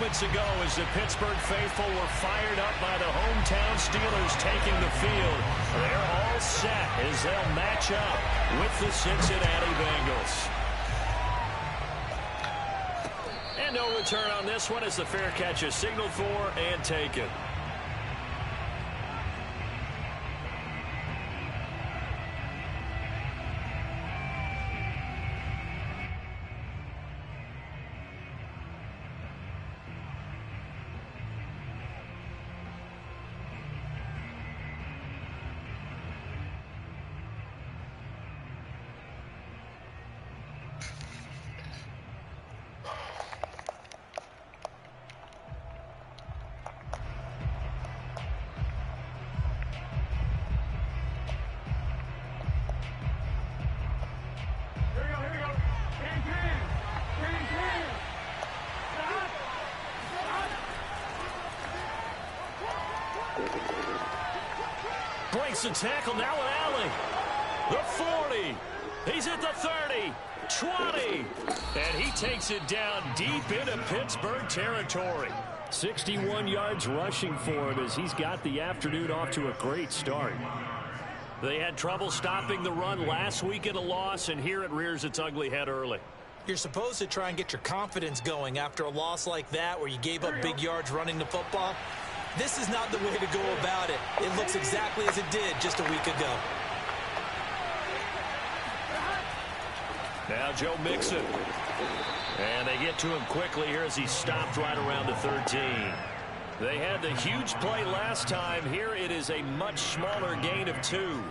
moments ago as the Pittsburgh faithful were fired up by the hometown Steelers taking the field. They're all set as they'll match up with the Cincinnati Bengals. And no return on this one as the fair catch is signaled for and taken. Breaks the tackle, now an alley. The 40. He's at the 30. 20. And he takes it down deep into Pittsburgh territory. 61 yards rushing for him as he's got the afternoon off to a great start. They had trouble stopping the run last week in a loss, and here it rears its ugly head early. You're supposed to try and get your confidence going after a loss like that where you gave up big yards running the football. This is not the way to go about it. It looks exactly as it did just a week ago. Now Joe Mixon. And they get to him quickly here as he stopped right around the 13. They had the huge play last time. Here it is a much smaller gain of 2.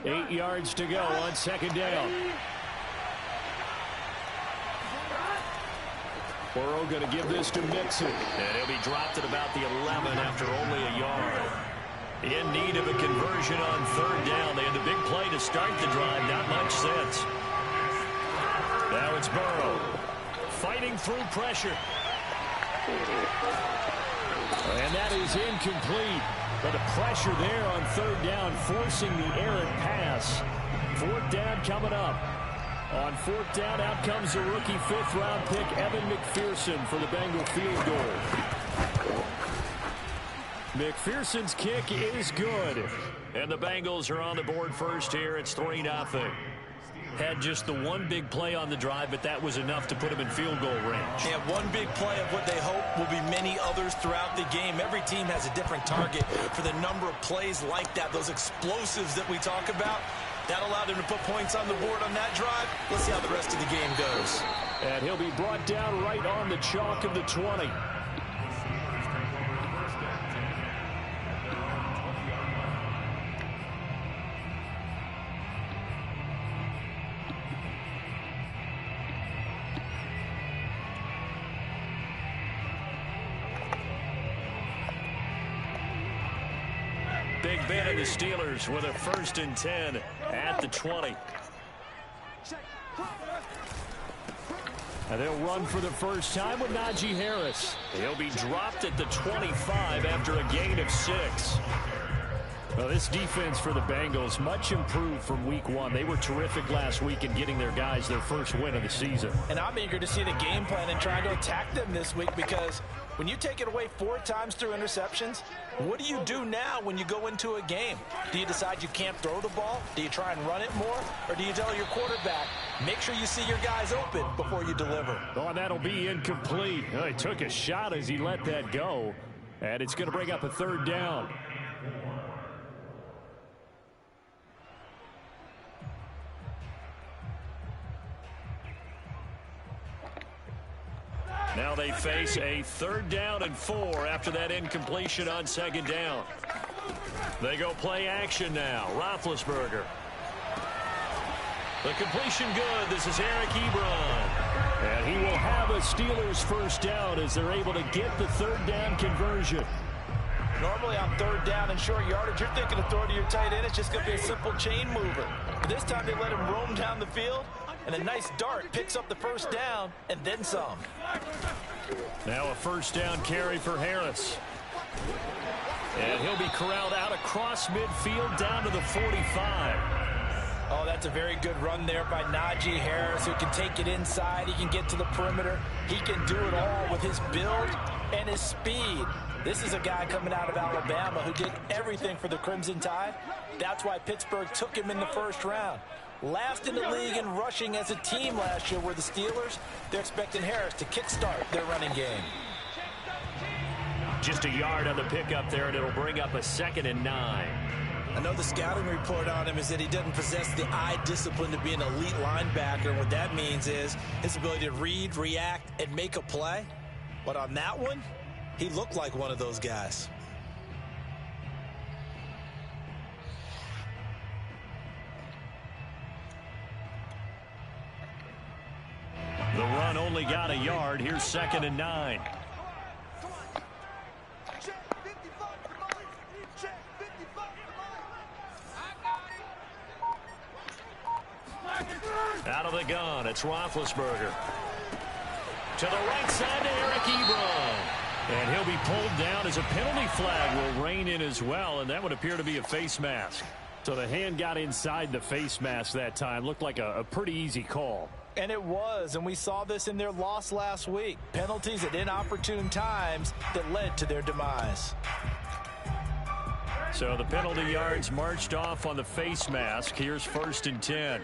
8 yards to go on second down. Burrow going to give this to Mixon. And he'll be dropped at about the 11 after only a yard. In need of a conversion on third down. They had the big play to start the drive. Not much sense. Now it's Burrow. Fighting through pressure. And that is incomplete. But the pressure there on third down, forcing the errant pass. Fourth down coming up. On fourth down, out comes the rookie fifth-round pick, Evan McPherson, for the Bengal field goal. McPherson's kick is good. And the Bengals are on the board first here. It's 3-0. Had just the one big play on the drive, but that was enough to put him in field goal range. Yeah, one big play of what they hope will be many others throughout the game. Every team has a different target for the number of plays like that, those explosives that we talk about. That allowed them to put points on the board on that drive. Let's see how the rest of the game goes. And he'll be brought down right on the chalk of the 20. Big Ben and the Steelers with a 1st and 10 at the 20. And they'll run for the first time with Najee Harris. He'll be dropped at the 25 after a gain of 6. Well, this defense for the Bengals, much improved from week 1. They were terrific last week in getting their guys their first win of the season. And I'm eager to see the game plan and trying to attack them this week, because when you take it away 4 times through interceptions, what do you do now when you go into a game? Do you decide you can't throw the ball? Do you try and run it more? Or do you tell your quarterback, make sure you see your guys open before you deliver? Oh, and that'll be incomplete. Oh, he took a shot as he let that go. And it's going to bring up a 3rd down. Now they face a 3rd down and 4 after that incompletion on 2nd down. They go play action now. Roethlisberger. The completion good. This is Eric Ebron. And he will have a Steelers 1st down as they're able to get the 3rd down conversion. Normally on 3rd down and short yardage, you're thinking of throwing to your tight end. It's just going to be a simple chain mover. But this time they let him roam down the field. And a nice dart picks up the 1st down and then some. Now a 1st down carry for Harris. And he'll be corralled out across midfield down to the 45. Oh, that's a very good run there by Najee Harris, who can take it inside. He can get to the perimeter. He can do it all with his build and his speed. This is a guy coming out of Alabama who did everything for the Crimson Tide. That's why Pittsburgh took him in the first round. Last in the league in rushing as a team last year were the Steelers. They're expecting Harris to kickstart their running game. Just a yard on the pickup there, and it'll bring up a 2nd and 9. I know the scouting report on him is that he doesn't possess the eye discipline to be an elite linebacker. What that means is his ability to read, react, and make a play. But on that one, he looked like one of those guys. The run only got a yard. Here's 2nd and 9. Out of the gun, it's Roethlisberger. To the right side to Eric Ebron. And he'll be pulled down as a penalty flag will rein in as well, and that would appear to be a face mask. So the hand got inside the face mask that time. Looked like a pretty easy call. And it was, and we saw this in their loss last week. Penalties at inopportune times that led to their demise. So the penalty yards marched off on the face mask. Here's 1st and 10.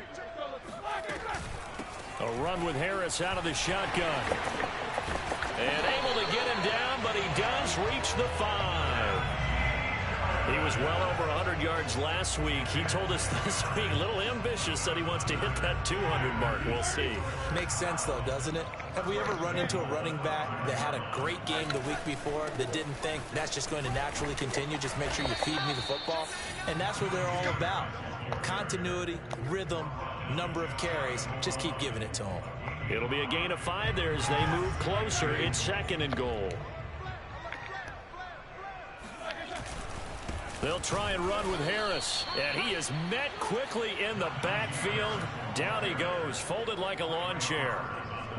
A run with Harris out of the shotgun. And able to get him down, but he does reach the 5. He was well over 100 yards last week. He told us this week, a little ambitious, that he wants to hit that 200 mark. We'll see. Makes sense, though, doesn't it? Have we ever run into a running back that had a great game the week before that didn't think that's just going to naturally continue? Just make sure you feed me the football. And that's what they're all about. Continuity, rhythm, number of carries. Just keep giving it to them. It'll be a gain of 5 there as they move closer. It's 2nd and goal. They'll try and run with Harris. And he is met quickly in the backfield. Down he goes, folded like a lawn chair.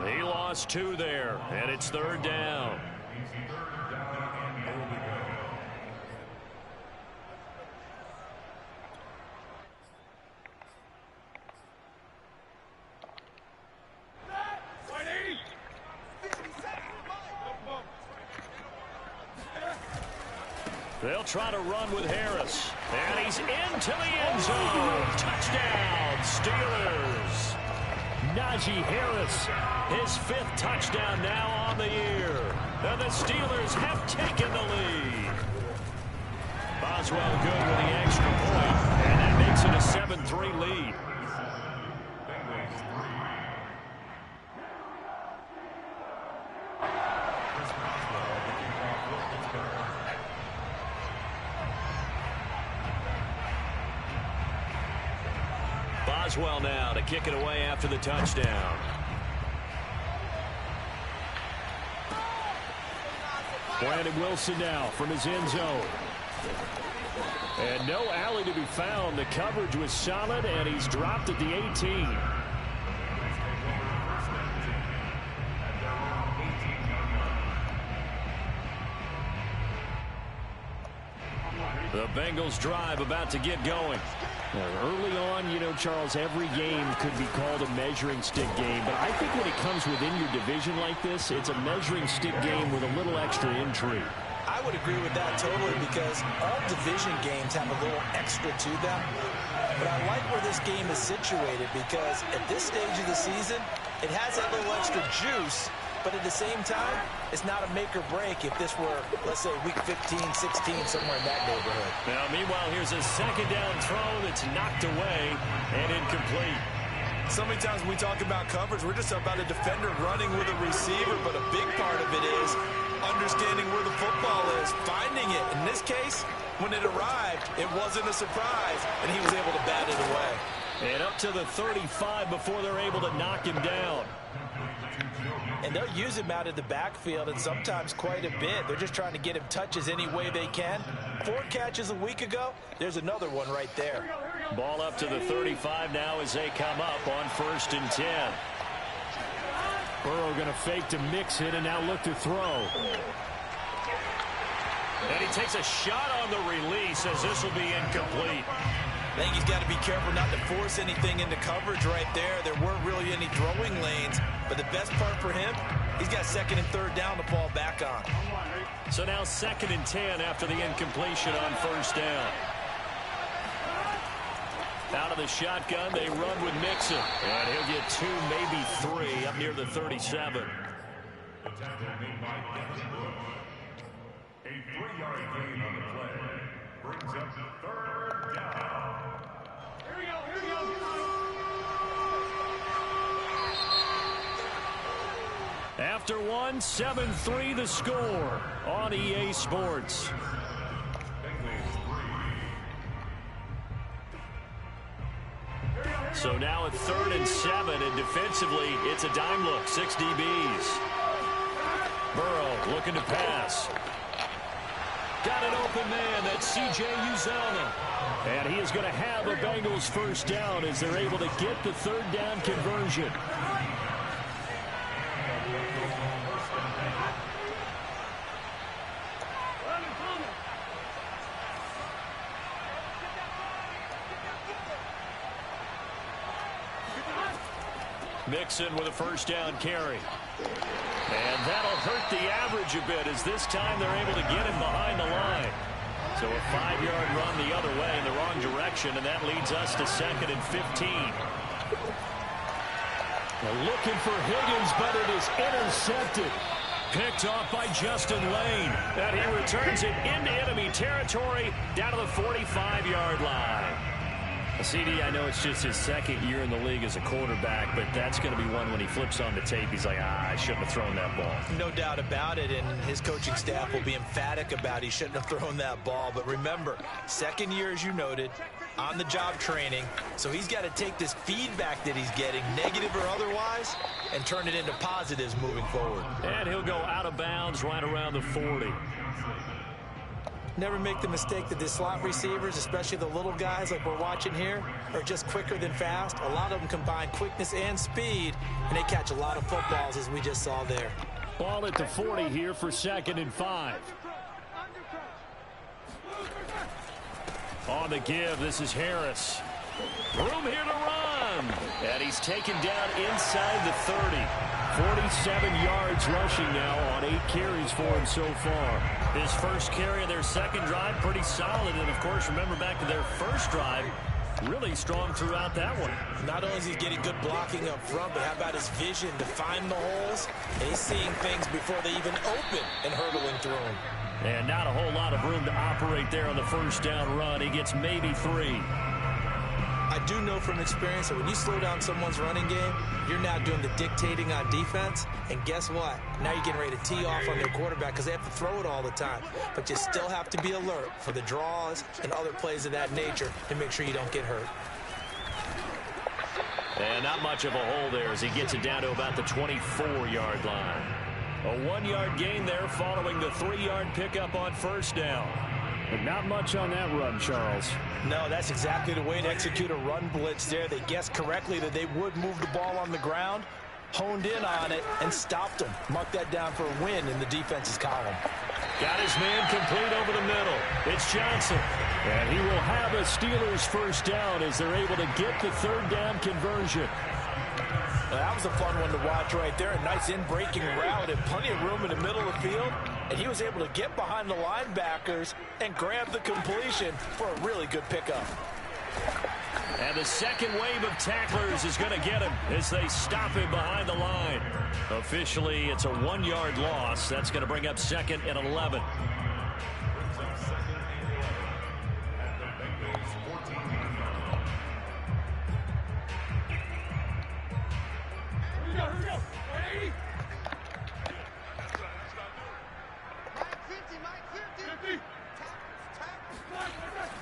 He lost 2 there, and it's 3rd down. They'll try to run with Harris. And he's into the end zone. Touchdown, Steelers. Najee Harris, his 5th touchdown now on the year. And the Steelers have taken the lead. Boswell good with the extra point. And that makes it a 7-3 lead. Boswell now to kick it away after the touchdown. Brandon Wilson now from his end zone. And no alley to be found. The coverage was solid, and he's dropped at the 18. The Bengals drive about to get going. Early on, you know, Charles, every game could be called a measuring stick game. But I think when it comes within your division like this, it's a measuring stick game with a little extra intrigue. I would agree with that totally because all division games have a little extra to them. But I like where this game is situated because at this stage of the season, it has that little extra juice. But at the same time, it's not a make or break if this were, let's say, week 15, 16, somewhere in that neighborhood. Now, meanwhile, here's a 2nd down throw that's knocked away and incomplete. So many times when we talk about coverage, we're just about a defender running with a receiver, but a big part of it is understanding where the football is, finding it. In this case, when it arrived, it wasn't a surprise, and he was able to bat it away. And up to the 35 before they're able to knock him down. And they'll use him out of the backfield, and sometimes quite a bit. They're just trying to get him touches any way they can. 4 catches a week ago. There's another one right there. Ball up to the 35 now as they come up on 1st and 10. Burrow going to fake to mix it and now look to throw. And he takes a shot on the release as this will be incomplete. I think he's got to be careful not to force anything into coverage right there. There weren't really any throwing lanes, but the best part for him, he's got second and third down to fall back on. So now 2nd and 10 after the incompletion on first down. Out of the shotgun, they run with Mixon. And he'll get 2, maybe 3 up near the 37. A 3-yard gain on the play brings up 3rd down. Here we go. After 1, 7-3 the score on EA Sports. So now at 3rd and 7, and defensively, it's a dime look, 6 DBs. Burrow looking to pass. Got an open man, that's C.J. Uzomah. And he is going to have a Bengals first down as they're able to get the 3rd down conversion. Mixon with a first down carry. And that'll hurt the average a bit as this time they're able to get him behind the line. So a 5-yard run the other way in the wrong direction, and that leads us to 2nd and 15. They're looking for Higgins, but it is intercepted. Picked off by Justin Lane. And he returns it into enemy territory down to the 45-yard line. CD, I know it's just his 2nd year in the league as a quarterback, but that's going to be one when he flips on the tape, he's like, I shouldn't have thrown that ball. No doubt about it, and his coaching staff will be emphatic about he shouldn't have thrown that ball. But remember, 2nd year, as you noted, on-the-job training, so he's got to take this feedback that he's getting, negative or otherwise, and turn it into positives moving forward. And he'll go out of bounds right around the 40. Never make the mistake that the slot receivers, especially the little guys like we're watching here, are just quicker than fast. A lot of them combine quickness and speed, and they catch a lot of footballs, as we just saw there. Ball at the 40 here for 2nd and 5. On the give, this is Harris. Room here to run. And he's taken down inside the 30. 47 yards rushing now on 8 carries for him so far. His first carry of their 2nd drive, pretty solid. And, of course, remember back to their first drive, really strong throughout that one. Not only is he getting good blocking up front, but how about his vision to find the holes? And he's seeing things before they even open and hurdling through them. And not a whole lot of room to operate there on the first down run. He gets maybe 3. I do know from experience that when you slow down someone's running game, you're now doing the dictating on defense. And guess what? Now you're getting ready to tee off on their quarterback because they have to throw it all the time. But you still have to be alert for the draws and other plays of that nature to make sure you don't get hurt. And not much of a hole there as he gets it down to about the 24-yard line. A 1-yard gain there following the 3-yard pickup on first down. But not much on that run, Charles. No, that's exactly the way to execute a run blitz there. They guessed correctly that they would move the ball on the ground, honed in on it, and stopped them. Mark that down for a win in the defense's column. Got his man complete over the middle. It's Johnson. And he will have a Steelers first down as they're able to get the 3rd down conversion. Well, that was a fun one to watch right there. A nice in-breaking route and plenty of room in the middle of the field. And he was able to get behind the linebackers and grab the completion for a really good pickup. And the second wave of tacklers is going to get him as they stop him behind the line. Officially, it's a 1-yard loss. That's going to bring up 2nd and 11.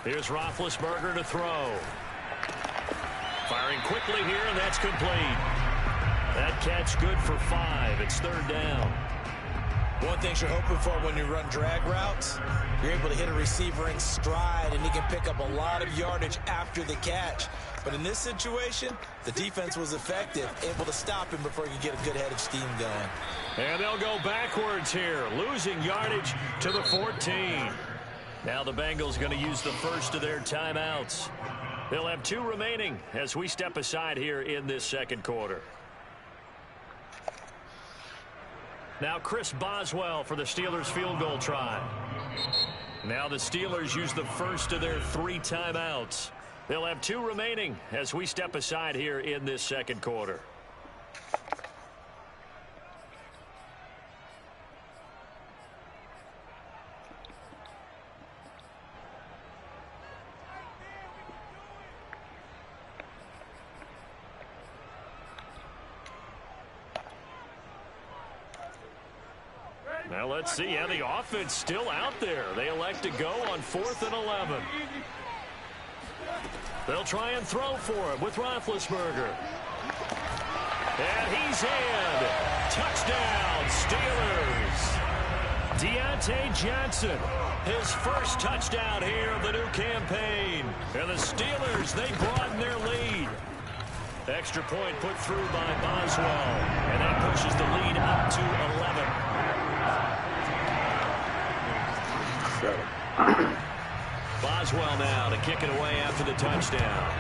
Here's Roethlisberger to throw. Firing quickly here, and that's complete. That catch good for 5. It's 3rd down. One thing you're hoping for when you run drag routes, you're able to hit a receiver in stride, and he can pick up a lot of yardage after the catch. But in this situation, the defense was effective, able to stop him before he could get a good head of steam going. And they'll go backwards here, losing yardage to the 14. Now the Bengals going to use the first of their timeouts. They'll have 2 remaining as we step aside here in this second quarter. Now Chris Boswell for the Steelers field goal try. Now the Steelers use the first of their 3 timeouts. They'll have 2 remaining as we step aside here in this second quarter. Now let's see how the offense still out there. They elect to go on 4th and 11. They'll try and throw for it with Roethlisberger. And he's in. Touchdown, Steelers. Deontay Johnson, his first touchdown here of the new campaign. And the Steelers, they broaden their lead. Extra point put through by Boswell. And that pushes the lead up to 11. Boswell now to kick it away after the touchdown.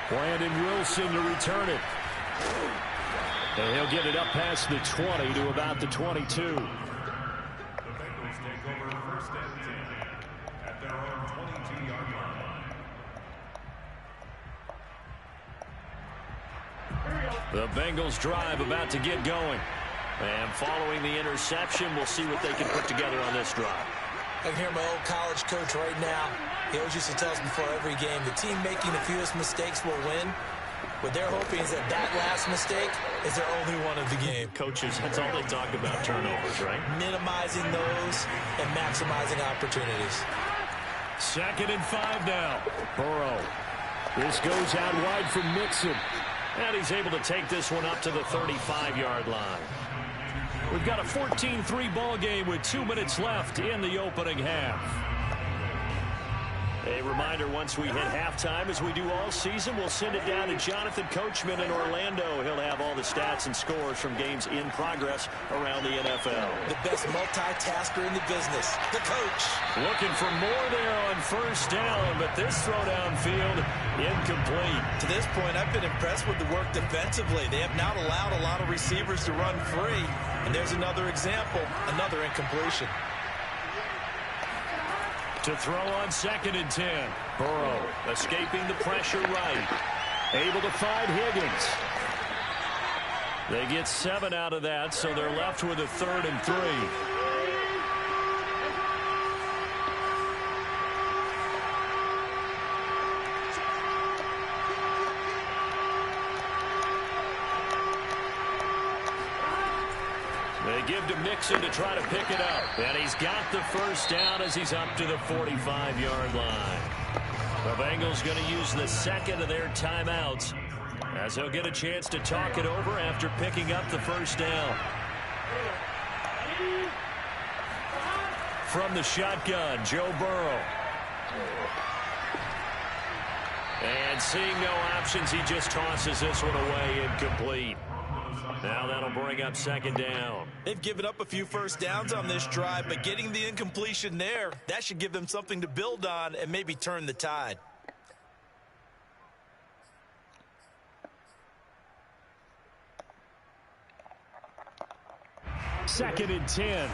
Brandon Wilson to return it. And he'll get it up past the 20 to about the 22. The Bengals take over 1st and 10 at their own 22-yard line. The Bengals drive about to get going. And following the interception, we'll see what they can put together on this drive. I can hear my old college coach right now. He always used to tell us before every game, the team making the fewest mistakes will win. What they're hoping is that that last mistake is their only one of the game. Coaches, that's all they talk about, turnovers, right? Minimizing those and maximizing opportunities. 2nd and 5 now. Burrow. This goes out wide from Mixon. And he's able to take this one up to the 35-yard line. We've got a 14-3 ball game with 2 minutes left in the opening half. A reminder, once we hit halftime, as we do all season, we'll send it down to Jonathan Coachman in Orlando. He'll have all the stats and scores from games in progress around the NFL. The best multitasker in the business, the coach. Looking for more there on 1st down, but this throw downfield incomplete. To this point, I've been impressed with the work defensively. They have not allowed a lot of receivers to run free. And there's another example, another incompletion. To throw on 2nd and 10. Burrow escaping the pressure right. Able to find Higgins. They get 7 out of that, so they're left with a 3rd and 3. They give to Mixon to try to pick it up. And he's got the 1st down as he's up to the 45-yard line. The Bengals going to use the 2nd of their timeouts as they'll get a chance to talk it over after picking up the 1st down. From the shotgun, Joe Burrow. And seeing no options, he just tosses this one away incomplete. Now that'll bring up 2nd down. They've given up a few 1st downs on this drive, but getting the incompletion there, that should give them something to build on and maybe turn the tide. Second and 10.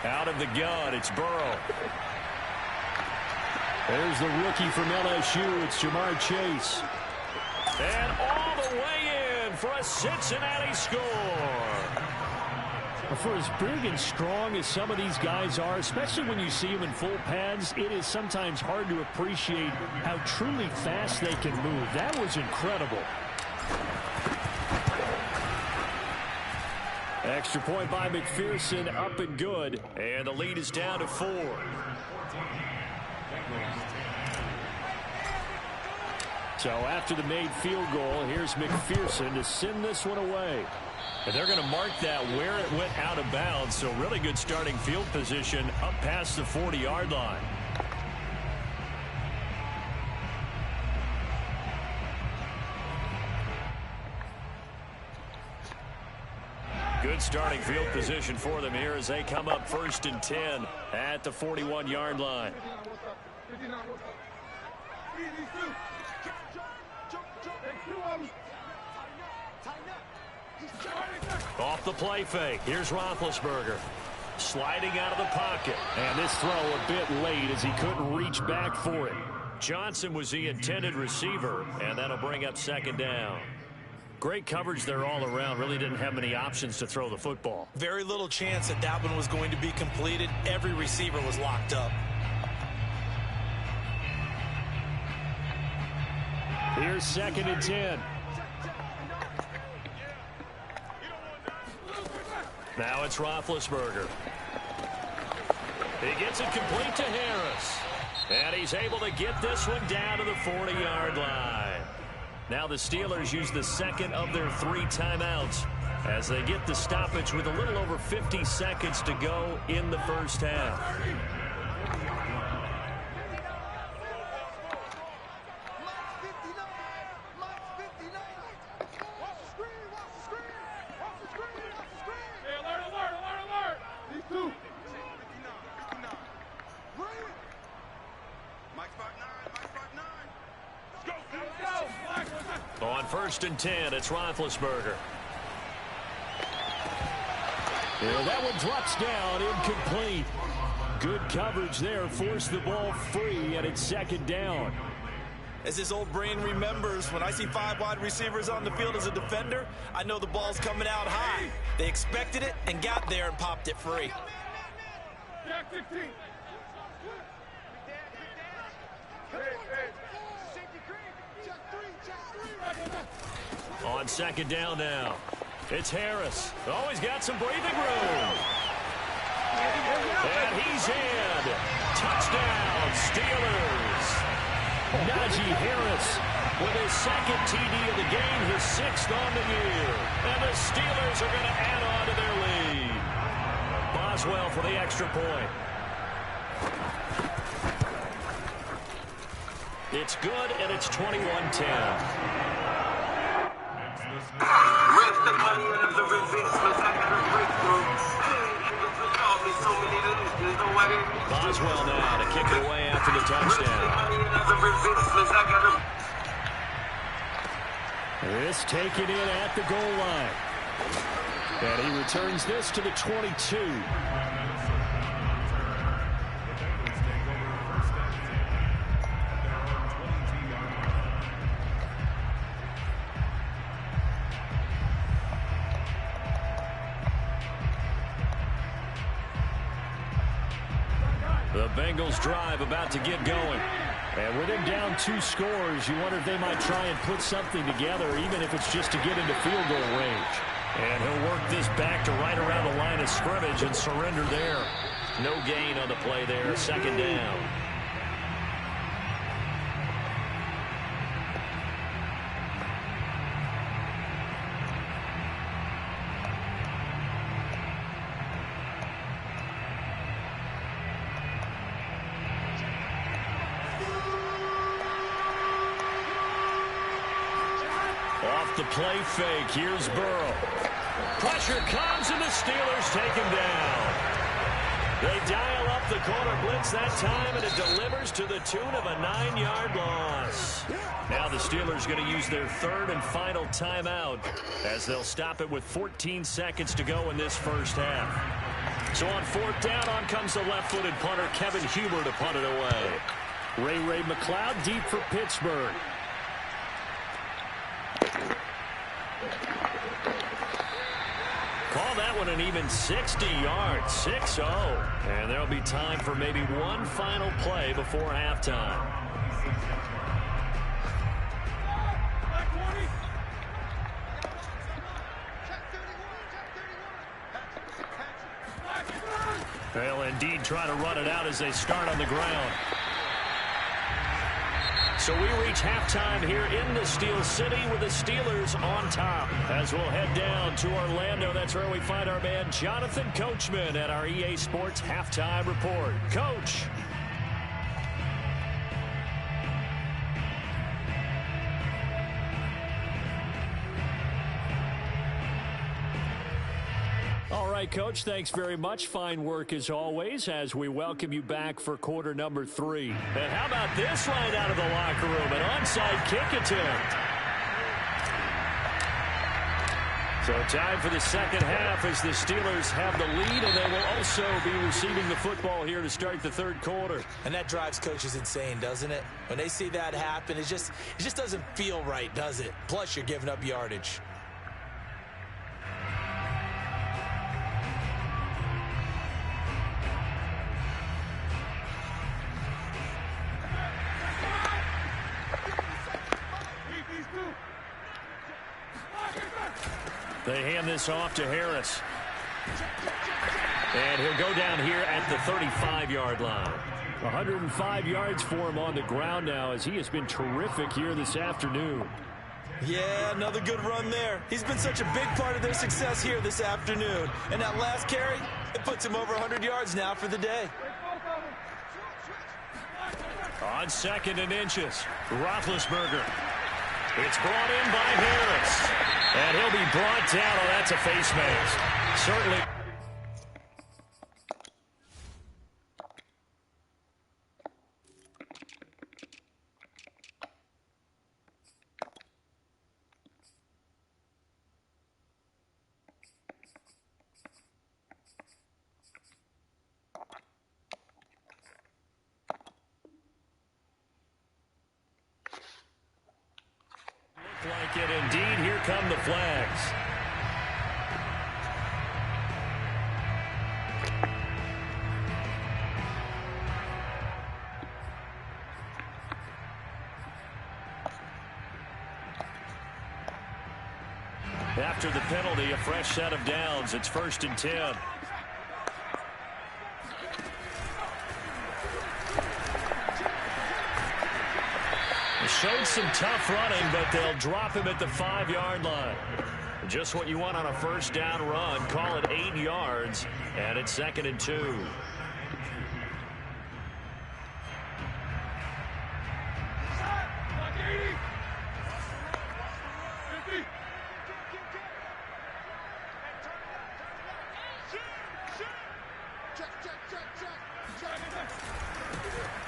Out of the gun, it's Burrow. There's the rookie from LSU. It's Jamar Chase. And all the way in for a Cincinnati score. For as big and strong as some of these guys are, especially when you see them in full pads, it is sometimes hard to appreciate how truly fast they can move. That was incredible. Extra point by McPherson, up and good. And the lead is down to 4. So after the made field goal, here's McPherson to send this one away. And they're going to mark that where it went out of bounds. So really good starting field position up past the 40-yard line. Good starting field position for them here as they come up 1st and 10 at the 41-yard line. Off the play fake. Here's Roethlisberger. Sliding out of the pocket. And this throw a bit late as he couldn't reach back for it. Johnson was the intended receiver, and that'll bring up 2nd down. Great coverage there all around. Really didn't have many options to throw the football. Very little chance that that one was going to be completed. Every receiver was locked up. Here's 2nd and 10. Now it's Roethlisberger. He gets it complete to Harris. And he's able to get this one down to the 40-yard line. Now the Steelers use the 2nd of their 3 timeouts as they get the stoppage with a little over 50 seconds to go in the first half. On 1st and 10, it's Roethlisberger. Yeah, that one drops down, incomplete. Good coverage there, forced the ball free, and it's 2nd down. As his old brain remembers, when I see 5 wide receivers on the field as a defender, I know the ball's coming out high. They expected it and got there and popped it free. On 2nd down now, it's Harris. Oh, he's got some breathing room. And he's in. Touchdown, Steelers. Najee Harris with his 2nd TD of the game, his 6th on the year. And the Steelers are going to add on to their lead. Boswell for the extra point. It's good, and it's 21-10. Boswell now to kick it away after the touchdown. This taken in at the goal line. And he returns this to the 22. The Bengals drive about to get going. And with him down 2 scores, you wonder if they might try and put something together, even if it's just to get into field goal range. And he'll work this back to right around the line of scrimmage and surrender there. No gain on the play there, 2nd down. Off the play fake, here's Burrow. Pressure comes and the Steelers take him down. They dial up the corner blitz that time and it delivers to the tune of a 9-yard loss. Now the Steelers going to use their 3rd and final timeout as they'll stop it with 14 seconds to go in this first half. So on 4th down, on comes the left-footed punter Kevin Huber to punt it away. Ray McCloud deep for Pittsburgh. Call that one an even 60 yards, 6-0. And there'll be time for maybe one final play before halftime. They'll indeed try to run it out as they start on the ground. So we reach halftime here in the Steel City with the Steelers on top. As we'll head down to Orlando, that's where we find our man Jonathan Coachman at our EA Sports Halftime Report. Coach. All right, Coach, thanks very much. Fine work as always as we welcome you back for quarter number 3. And how about this line out of the locker room? An onside kick attempt. So time for the second half as the Steelers have the lead, and they will also be receiving the football here to start the third quarter. And that drives coaches insane, doesn't it? When they see that happen, it just doesn't feel right, does it? Plus, you're giving up yardage. They hand this off to Harris. And he'll go down here at the 35-yard line. 105 yards for him on the ground now as he has been terrific here this afternoon. Yeah, another good run there. He's been such a big part of their success here this afternoon. And that last carry, it puts him over 100 yards now for the day. On 2nd and inches, Roethlisberger. It's brought in by Harris. And he'll be brought down. Oh, that's a face mask. Certainly. Like it indeed. Here come the flags. After the penalty, a fresh set of downs. It's 1st and 10. Showed some tough running, but they'll drop him at the 5-yard line. Just what you want on a first down run. Call it 8 yards, and it's 2nd and 2.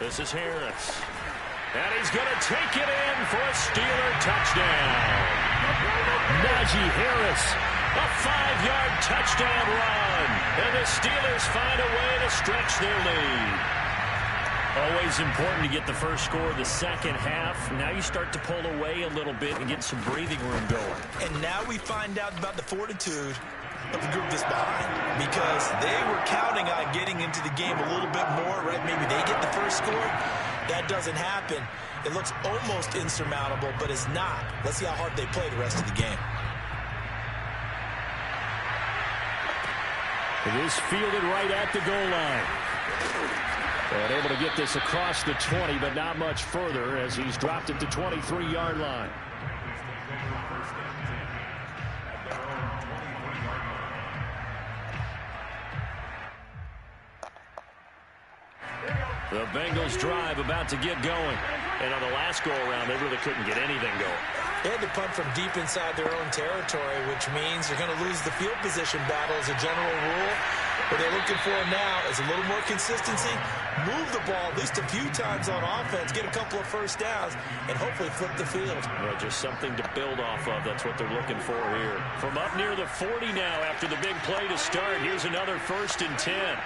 This is Harris. And he's going to take it in for a Steeler touchdown. Najee Harris, a 5-yard touchdown run. And the Steelers find a way to stretch their lead. Always important to get the first score of the second half. Now you start to pull away a little bit and get some breathing room going. And now we find out about the fortitude of the group that's behind, because they were counting on getting into the game a little bit more, right? Maybe they get the first score. That doesn't happen. It looks almost insurmountable, but it's not. Let's see how hard they play the rest of the game. It is fielded right at the goal line. And able to get this across the 20, but not much further as he's dropped at the 23-yard line. The Bengals drive about to get going. And on the last go-around, they really couldn't get anything going. They had to punt from deep inside their own territory, which means they're going to lose the field position battle as a general rule. What they're looking for now is a little more consistency, move the ball at least a few times on offense, get a couple of first downs, and hopefully flip the field. Yeah, just something to build off of. That's what they're looking for here. From up near the 40 now after the big play to start, here's another 1st and 10.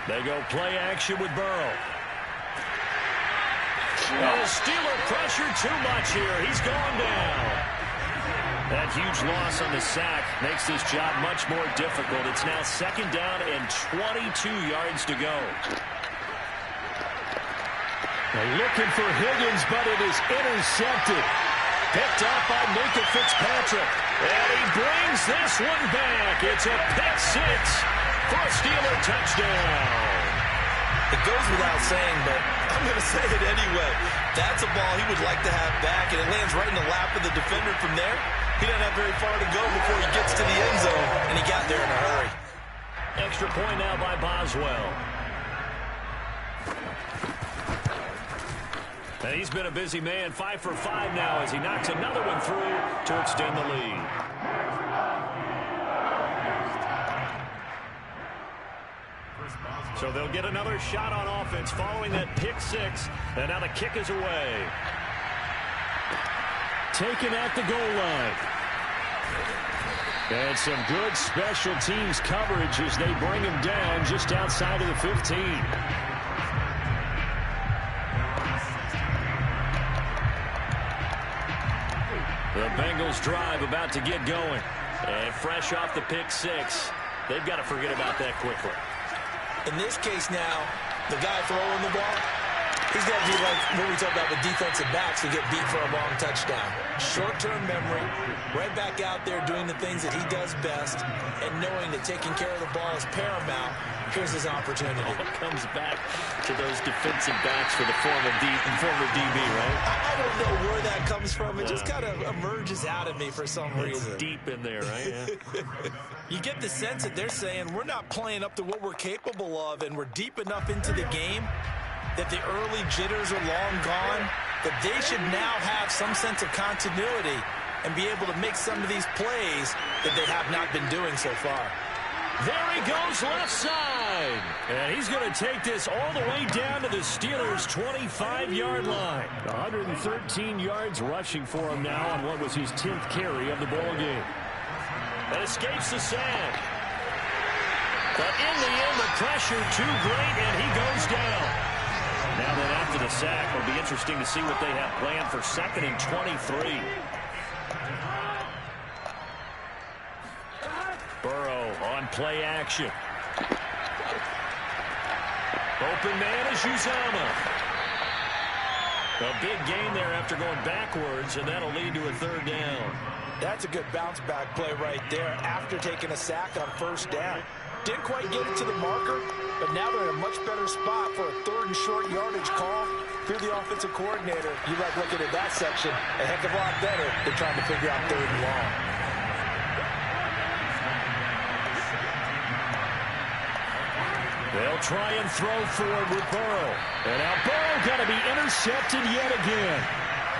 They go play action with Burrow. Oh, Steeler pressure too much here. He's going down. That huge loss on the sack makes this job much more difficult. It's now 2nd down and 22 yards to go. They're looking for Higgins, but it is intercepted. Picked up by Minkah Fitzpatrick. And he brings this one back. It's a pick 6 for a Steeler touchdown. It goes without saying, but I'm going to say it anyway. That's a ball he would like to have back, and it lands right in the lap of the defender from there. He doesn't have very far to go before he gets to the end zone, and he got there in a hurry. Extra point now by Boswell. And he's been a busy man, 5 for 5 now as he knocks another one through to extend the lead. So they'll get another shot on offense following that pick six. And now the kick is away. Taken at the goal line. And some good special teams coverage as they bring him down just outside of the 15. The Bengals drive about to get going. And fresh off the pick six, they've got to forget about that quickly. In this case now, the guy throwing the ball, he's got to be like what we talk about with defensive backs who get beat for a long touchdown. Short-term memory, right back out there doing the things that he does best, and knowing that taking care of the ball is paramount. Here's his opportunity. It comes back to those defensive backs for the former DB, right? I don't know where that comes from. It just kind of emerges out of me for some reason. It's deep in there, right? Yeah. You get the sense that they're saying we're not playing up to what we're capable of, and we're deep enough into the game that the early jitters are long gone, that they should now have some sense of continuity and be able to make some of these plays that they have not been doing so far. There he goes left side. And he's going to take this all the way down to the Steelers' 25-yard line. 113 yards rushing for him now on what was his 10th carry of the ball game. And escapes the sack. But in the end, the pressure too great, and he goes down. Now then, after the sack, it'll be interesting to see what they have planned for 2nd and 23. Burrow on play action. Open man is Uzomah. A big gain there after going backwards, and that'll lead to a 3rd down. That's a good bounce-back play right there after taking a sack on 1st down. Didn't quite get it to the marker, but now they're in a much better spot for a 3rd and short yardage call. If you're the offensive coordinator, you like looking at that section a heck of a lot better than trying to figure out 3rd and long. They'll try and throw forward with Burrow. And now Burrow got to be intercepted yet again.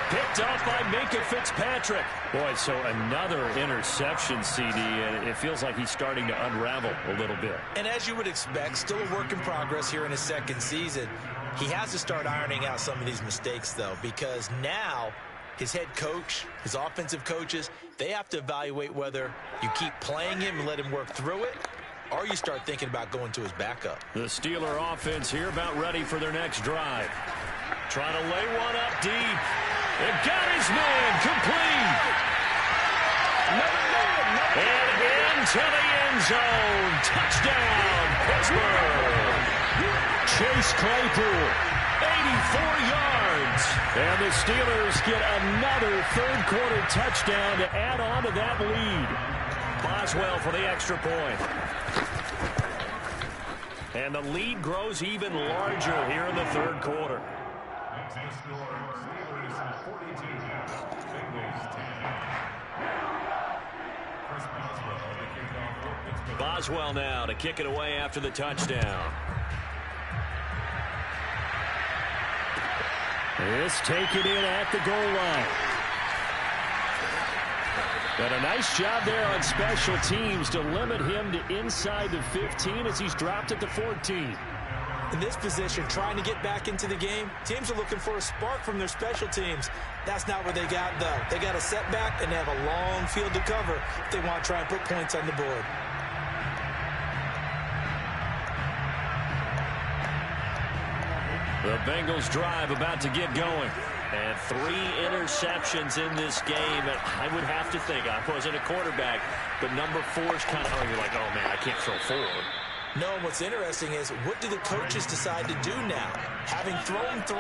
Picked off by Minkah Fitzpatrick. Boy, so another interception, CD, and it feels like he's starting to unravel a little bit. And as you would expect, still a work in progress here in his 2nd season. He has to start ironing out some of these mistakes, though, because now his head coach, his offensive coaches, they have to evaluate whether you keep playing him and let him work through it, or you start thinking about going to his backup. The Steeler offense here about ready for their next drive. Trying to lay one up deep. It got his man complete. And into the end zone. Touchdown, Pittsburgh. Chase Claypool, 84 yards. And the Steelers get another 3rd quarter touchdown to add on to that lead. Boswell for the extra point. And the lead grows even larger here in the 3rd quarter. Boswell now to kick it away after the touchdown. This taken in at the goal line. And a nice job there on special teams to limit him to inside the 15 as he's dropped at the 14. In this position, trying to get back into the game, teams are looking for a spark from their special teams. That's not what they got, though. They got a setback, and they have a long field to cover if they want to try and put points on the board. The Bengals drive about to get going. And 3 interceptions in this game. And I would have to think, I wasn't a quarterback, but number 4 is kind of, you're like, oh, man, I can't throw 4. No, what's interesting is, what do the coaches decide to do now? Having thrown 3,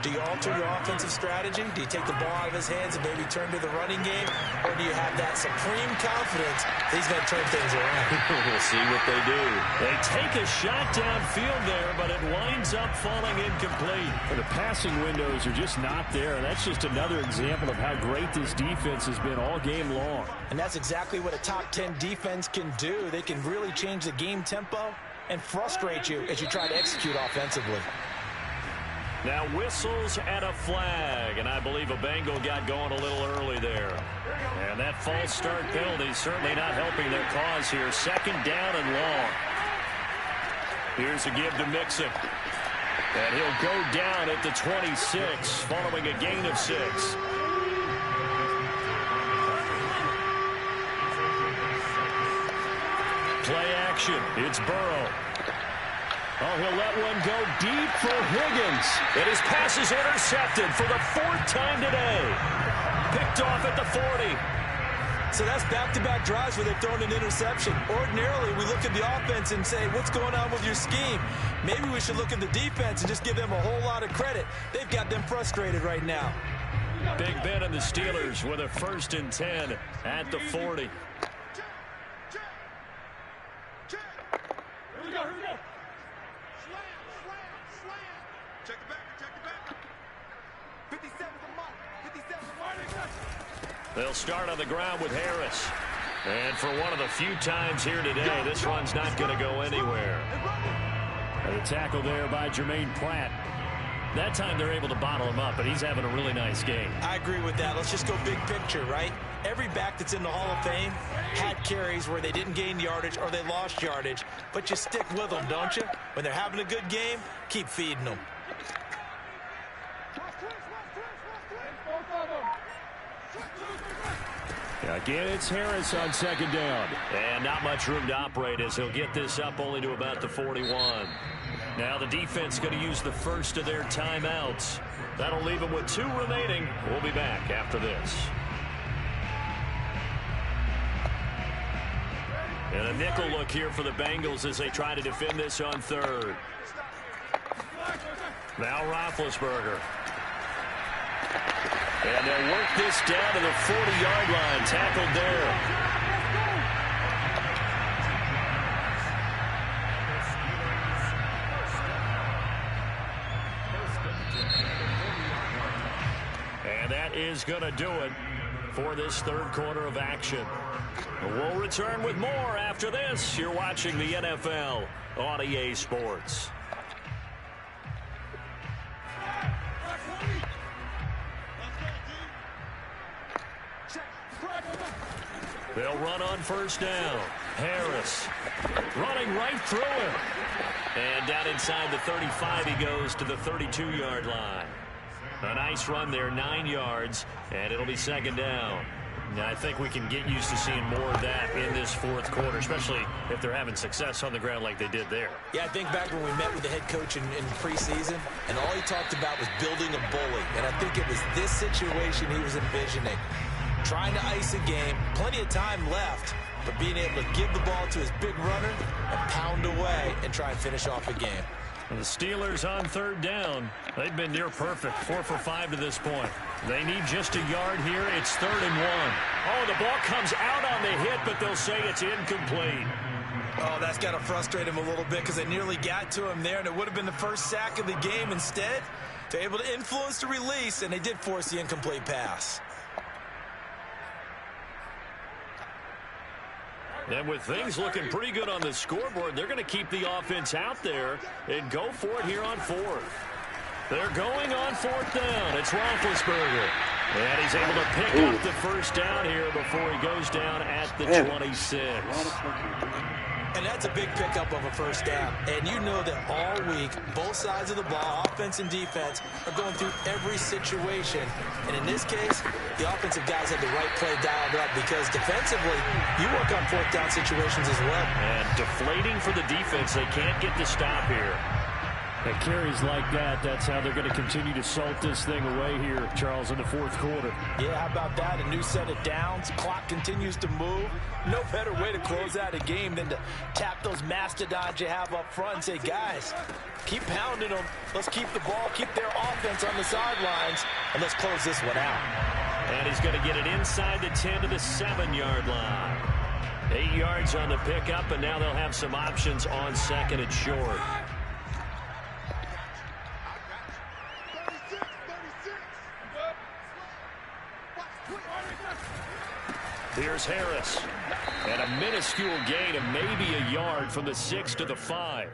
do you alter your offensive strategy? Do you take the ball out of his hands and maybe turn to the running game? Or do you have that supreme confidence that he's going to turn things around? We'll see what they do. They take a shot downfield there, but it winds up falling incomplete. The passing windows are just not there. And that's just another example of how great this defense has been all game long. And that's exactly what a top 10 defense can do. They can really change the game tempo and frustrate you as you try to execute offensively. Now whistles and a flag, and I believe a Bengal got going a little early there. And that false start penalty certainly not helping their cause here. 2nd down and long. Here's a give to Mixon. And he'll go down at the 26, following a gain of 6. Play action. It's Burrow. Oh, he'll let one go deep for Higgins. And his pass is intercepted for the 4th time today. Picked off at the 40. So that's back-to-back drives where they've thrown an interception. Ordinarily, we look at the offense and say, what's going on with your scheme? Maybe we should look at the defense and just give them a whole lot of credit. They've got them frustrated right now. Big Ben and the Steelers with a 1st and 10 at the 40. They'll start on the ground with Harris. And for one of the few times here today, this one's not going to go anywhere. And a tackle there by Jermaine Pratt. That time they're able to bottle him up, but he's having a really nice game. I agree with that. Let's just go big picture, right? Every back that's in the Hall of Fame had carries where they didn't gain yardage or they lost yardage, but you stick with them, don't you? When they're having a good game, keep feeding them. Again, it's Harris on 2nd down. And not much room to operate as he'll get this up only to about the 41. Now the defense going to use the first of their timeouts. That'll leave them with 2 remaining. We'll be back after this. And a nickel look here for the Bengals as they try to defend this on 3rd. Now Roethlisberger. And they'll work this down to the 40-yard line. Tackled there. And that is going to do it for this 3rd quarter of action. We'll return with more after this. You're watching the NFL on EA Sports. They'll run on 1st down. Harris running right through him. And down inside the 35 he goes to the 32-yard line. A nice run there, 9 yards, and it'll be 2nd down. Now, I think we can get used to seeing more of that in this 4th quarter, especially if they're having success on the ground like they did there. Yeah, I think back when we met with the head coach in preseason, and all he talked about was building a bully. And I think it was this situation he was envisioning. Trying to ice a game, plenty of time left, but being able to give the ball to his big runner and pound away and try and finish off a game. And the Steelers on 3rd down. They've been near perfect, 4 for 5 to this point. They need just a yard here. It's 3rd and 1. Oh, the ball comes out on the hit, but they'll say it's incomplete. Oh, that's got to frustrate him a little bit because they nearly got to him there, and it would have been the first sack of the game. Instead, they're able to influence the release, and they did force the incomplete pass. And with things looking pretty good on the scoreboard, they're going to keep the offense out there and go for it here on 4th. They're going on 4th down. It's Roethlisberger. And he's able to pick up the 1st down here before he goes down at the 26. And that's a big pickup of a 1st down. And you know that all week, both sides of the ball, offense and defense, are going through every situation. And in this case, the offensive guys had the right play dialed up because defensively, you work on 4th down situations as well. And deflating for the defense. They can't get the stop here. And carries like that, that's how they're going to continue to salt this thing away here, Charles, in the fourth quarter. Yeah, how about that? A new set of downs. Clock continues to move. No better way to close out a game than to tap those mastodons you have up front and say, guys, keep pounding them. Let's keep the ball, keep their offense on the sidelines, and let's close this one out. And he's going to get it inside the 10 to the 7-yard line. 8 yards on the pickup, and now they'll have some options on second and short. Here's Harris. And a minuscule gain of maybe a yard from the 6 to the 5.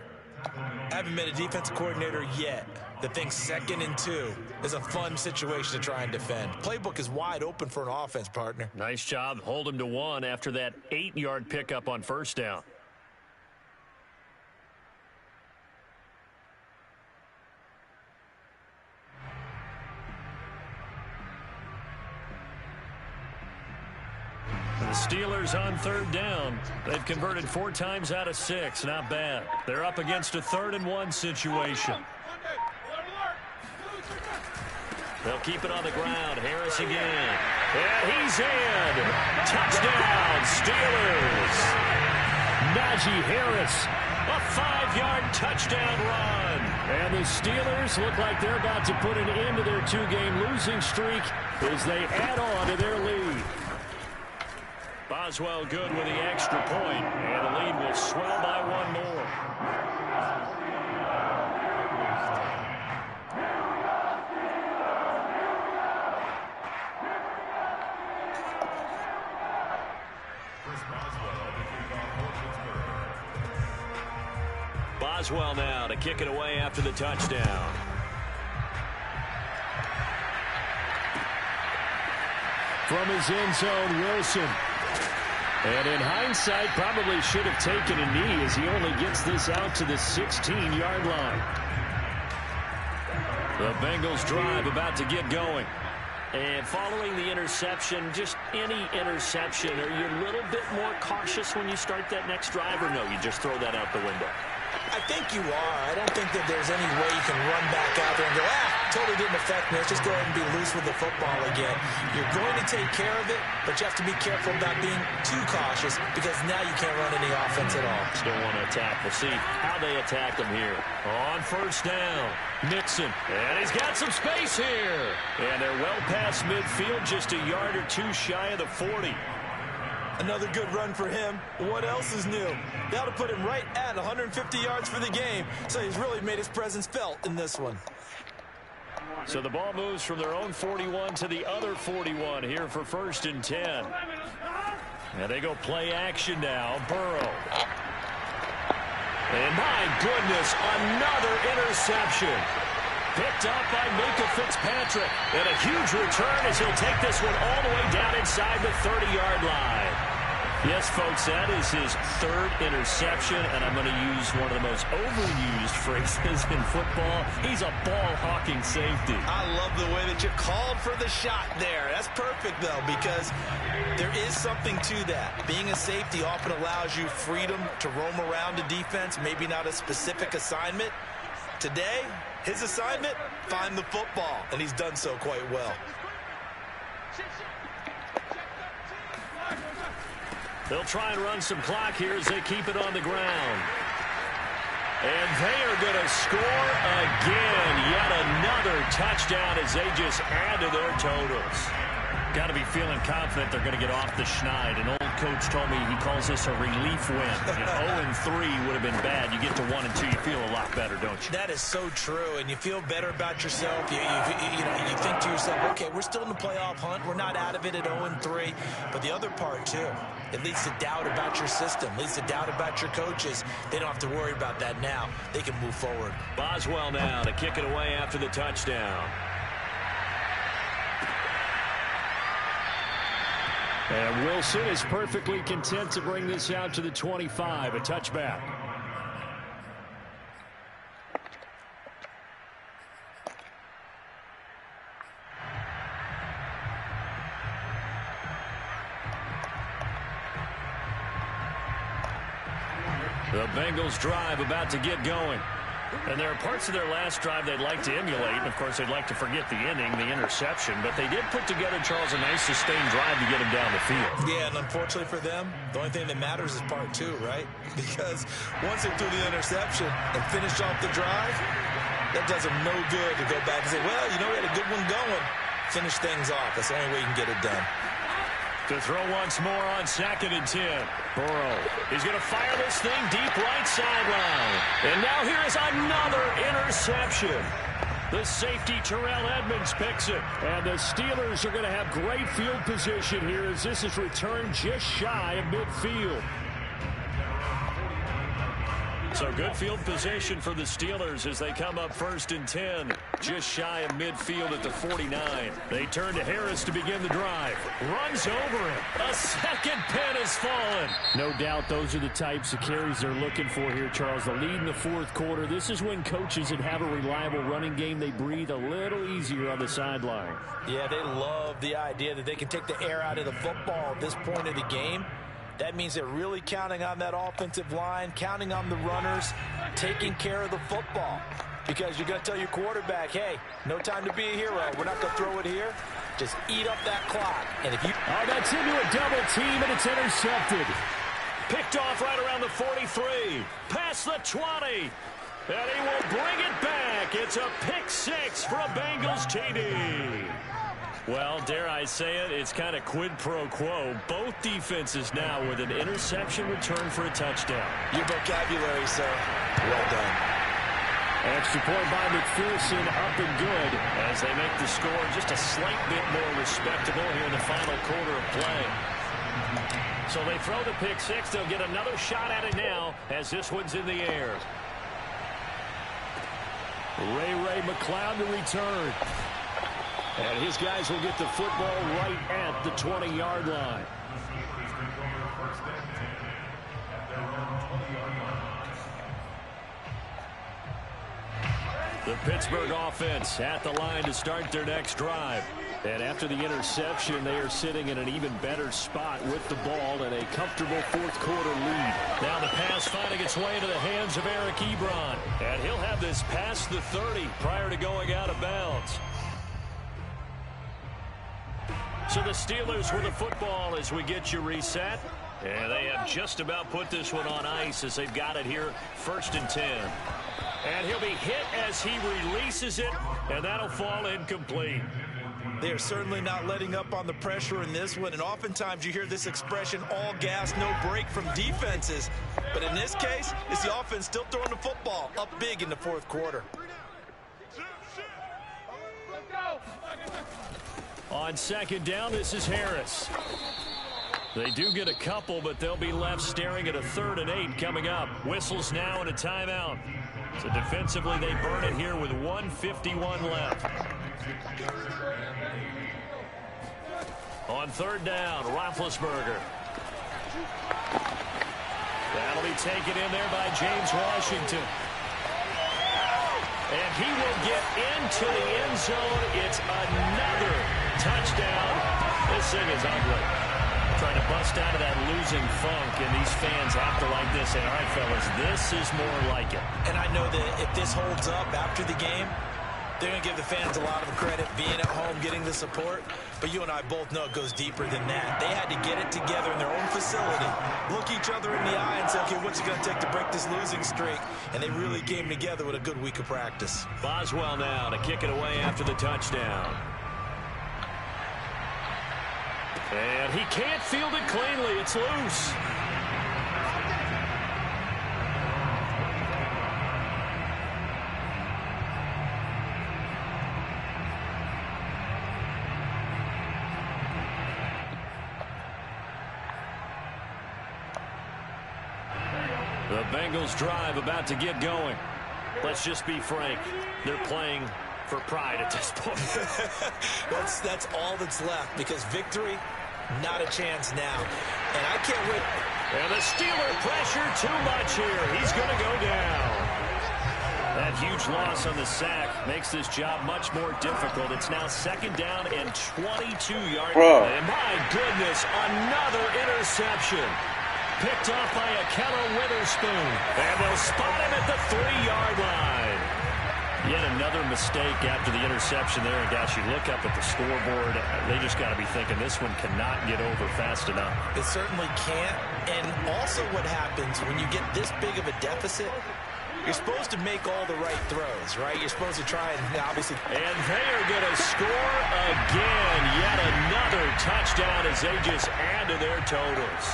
I haven't met a defensive coordinator yet that thinks 2nd and 2 is a fun situation to try and defend. Playbook is wide open for an offense, partner. Nice job. Hold him to 1 after that 8-yard pickup on first down. The Steelers on 3rd down. They've converted 4 times out of 6. Not bad. They're up against a 3rd and 1 situation. They'll keep it on the ground. Harris again. And he's in. Touchdown, Steelers. Najee Harris. A 5-yard touchdown run. And the Steelers look like they're about to put an end to their 2-game losing streak as they add on to their lead. Boswell good with the extra point, and the lead will swell by 1 more. Boswell now to kick it away after the touchdown. From his end zone, Wilson. And in hindsight, probably should have taken a knee as he only gets this out to the 16-yard line. The Bengals drive about to get going. And following the interception, just any interception, are you a little bit more cautious when you start that next drive, or no, you just throw that out the window? I think you are. I don't think that there's any way you can run back out there and go, totally didn't affect me. Let's just go ahead and be loose with the football again. You're going to take care of it, but you have to be careful about being too cautious because now you can't run any offense at all. Still want to attack. We'll see how they attack them here. On first down, Mixon. And he's got some space here. And they're well past midfield, just a yard or 2 shy of the 40. Another good run for him. What else is new? That'll put him right at 150 yards for the game. So he's really made his presence felt in this one. So the ball moves from their own 41 to the other 41 here for 1st and 10. And they go play action now. Burrow. And my goodness, another interception. Picked up by Minkah Fitzpatrick. And a huge return as he'll take this one all the way down inside the 30-yard line. Yes, folks, that is his 3rd interception, and I'm going to use one of the most overused phrases in football. He's a ball-hawking safety. I love the way that you called for the shot there. That's perfect, though, because there is something to that. Being a safety often allows you freedom to roam around the defense, maybe not a specific assignment. Today, his assignment, find the football, and he's done so quite well. They'll try and run some clock here as they keep it on the ground. And they are going to score again. Yet another touchdown as they just add to their totals. Got to be feeling confident they're going to get off the schneid. An old coach told me he calls this a relief win. 0-3 would have been bad. You get to 1 and 2, you feel a lot better, don't you? That is so true, and you feel better about yourself. You think to yourself, okay, we're still in the playoff hunt. We're not out of it at 0-3. But the other part, too, it leads to doubt about your system, leads to doubt about your coaches. They don't have to worry about that now. They can move forward. Boswell now to kick it away after the touchdown. And Wilson is perfectly content to bring this out to the 25, a touchback. The Bengals drive about to get going. And there are parts of their last drive they'd like to emulate. And, of course, they'd like to forget the inning, the interception. But they did put together, Charles, a nice sustained drive to get him down the field. Yeah, and unfortunately for them, the only thing that matters is part two, right? Because once they threw the interception and finished off the drive, that does them no good to go back and say, well, you know, we had a good one going. Finish things off. That's the only way you can get it done. To throw once more on 2nd and 10. Burrow. He's going to fire this thing deep right sideline. And now here is another interception. The safety, Terrell Edmonds, picks it. And the Steelers are going to have great field position here as this is returned just shy of midfield. So good field position for the Steelers as they come up 1st and 10, just shy of midfield at the 49. They turn to Harris to begin the drive. Runs over him. A second pin has fallen. No doubt those are the types of carries they're looking for here, Charles. The lead in the 4th quarter. This is when coaches that have a reliable running game, they breathe a little easier on the sideline. Yeah, they love the idea that they can take the air out of the football at this point of the game. That means they're really counting on that offensive line, counting on the runners, taking care of the football. Because you're going to tell your quarterback, hey, no time to be a hero. We're not going to throw it here. Just eat up that clock. And if you... Oh, that's into a double team, and it's intercepted. Picked off right around the 43. Past the 20. And he will bring it back. It's a pick 6 for a Bengals TD. Well, dare I say it, it's kind of quid pro quo. Both defenses now with an interception return for a touchdown. Your vocabulary, sir. Well done. Extra point by McPherson, up and good. As they make the score just a slight bit more respectable here in the final quarter of play. So they throw the pick 6. They'll get another shot at it now as this one's in the air. Ray McCloud to return. And his guys will get the football right at the 20-yard line. The Pittsburgh offense at the line to start their next drive. And after the interception, they are sitting in an even better spot with the ball and a comfortable 4th quarter lead. Now the pass finding its way into the hands of Eric Ebron. And he'll have this past the 30 prior to going out of bounds. So the Steelers with the football as we get you reset. And they have just about put this one on ice as they've got it here 1st and 10. And he'll be hit as he releases it, and that'll fall incomplete. They are certainly not letting up on the pressure in this one, and oftentimes you hear this expression, all gas, no break from defenses. But in this case, it's the offense still throwing the football up big in the 4th quarter. On 2nd down, this is Harris. They do get a couple, but they'll be left staring at a 3rd and 8 coming up. Whistles now and a timeout. So defensively, they burn it here with 1:51 left. On 3rd down, Roethlisberger. That'll be taken in there by James Washington. And he will get into the end zone. It's another touchdown. This thing is ugly. Trying to bust out of that losing funk, and these fans have to like this. Say, all right, fellas, this is more like it. And I know that if this holds up after the game, they're going to give the fans a lot of credit, being at home, getting the support. But you and I both know it goes deeper than that. They had to get it together in their own facility, look each other in the eye and say, okay, what's it going to take to break this losing streak? And they really came together with a good week of practice. Boswell now to kick it away after the touchdown. And he can't field it cleanly. It's loose. The Bengals drive about to get going. Let's just be frank. They're playing for pride at this point. That's all that's left, because victory, not a chance now. And I can't wait. And the Steeler pressure too much here. He's going to go down. That huge loss on the sack makes this job much more difficult. It's now 2nd down and 22 yards. And my goodness, another interception. Picked off by Akello Witherspoon. And they'll spot him at the 3-yard line. Yet another mistake after the interception there. And, gosh, you look up at the scoreboard. They just got to be thinking this one cannot get over fast enough. It certainly can't. And also what happens when you get this big of a deficit, you're supposed to make all the right throws, right? You're supposed to try and obviously. And they are going to score again. Yet another touchdown as they just add to their totals.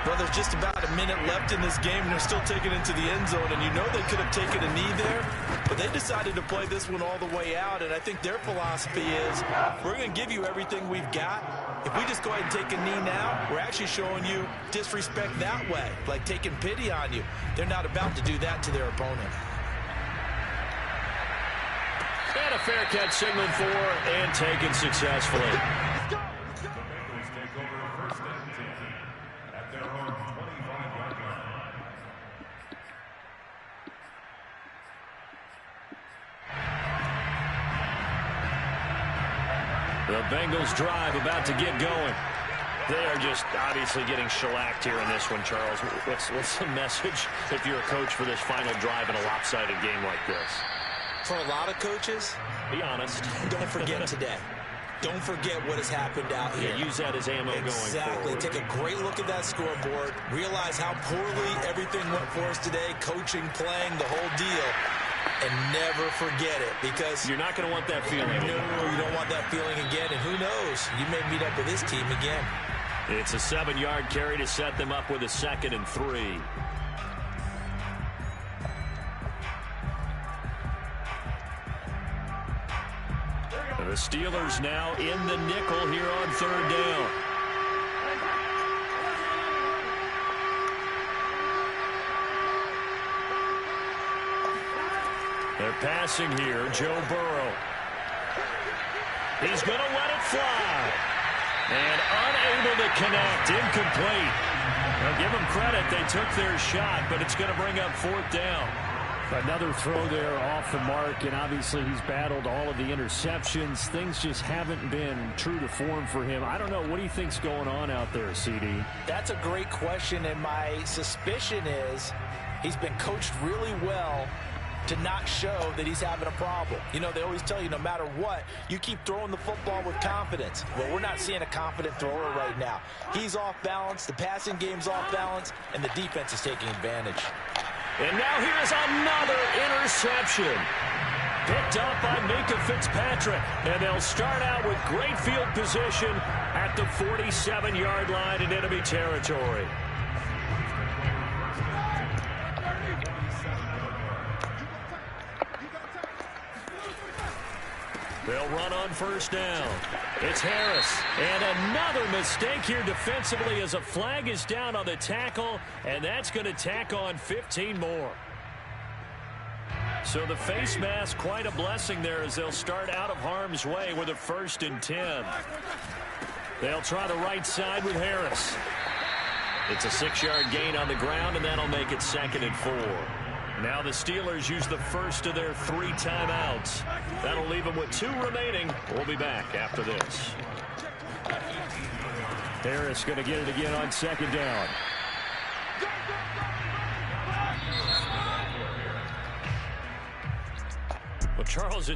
Well, there's just about a minute left in this game, and they're still taking it to the end zone. And you know they could have taken a knee there, but they decided to play this one all the way out. And I think their philosophy is, we're going to give you everything we've got. If we just go ahead and take a knee now, we're actually showing you disrespect that way, like taking pity on you. They're not about to do that to their opponent. And a fair catch signaled for and taken successfully. The Bengals take over 1st and 10 at their own 25-yard line. The Bengals drive about to get going. They are just obviously getting shellacked here in this one, Charles. What's the message if you're a coach for this final drive in a lopsided game like this? For a lot of coaches, be honest. Don't forget today. Don't forget what has happened out here. Yeah, use that as ammo going forward. Exactly. Take a great look at that scoreboard. Realize how poorly everything went for us today. Coaching, playing, the whole deal. And never forget it, because you're not going to want that feeling. No, you don't want that feeling again. And who knows? You may meet up with this team again. It's a 7-yard carry to set them up with a 2nd and 3. The Steelers now in the nickel here on 3rd down. They're passing here. Joe Burrow. He's going to let it fly. And unable to connect. Incomplete. Now give them credit. They took their shot, but it's going to bring up 4th down. Another throw there off the mark, and obviously he's battled all of the interceptions. Things just haven't been true to form for him. I don't know. What do you think's going on out there, CD? That's a great question, and my suspicion is he's been coached really well to not show that he's having a problem. You know, they always tell you no matter what, you keep throwing the football with confidence. Well, we're not seeing a confident thrower right now. He's off balance, the passing game's off balance, and the defense is taking advantage. And now here's another interception. Picked up by Minkah Fitzpatrick. And they'll start out with great field position at the 47-yard line in enemy territory. They'll run on 1st down. It's Harris. And another mistake here defensively as a flag is down on the tackle, and that's going to tack on 15 more. So the face mask, quite a blessing there as they'll start out of harm's way with a 1st and 10. They'll try the right side with Harris. It's a 6-yard gain on the ground, and that'll make it 2nd and 4. Now the Steelers use the first of their 3 timeouts. That'll leave them with 2 remaining. We'll be back after this. Harris going to get it again on 2nd down. Well, Charles,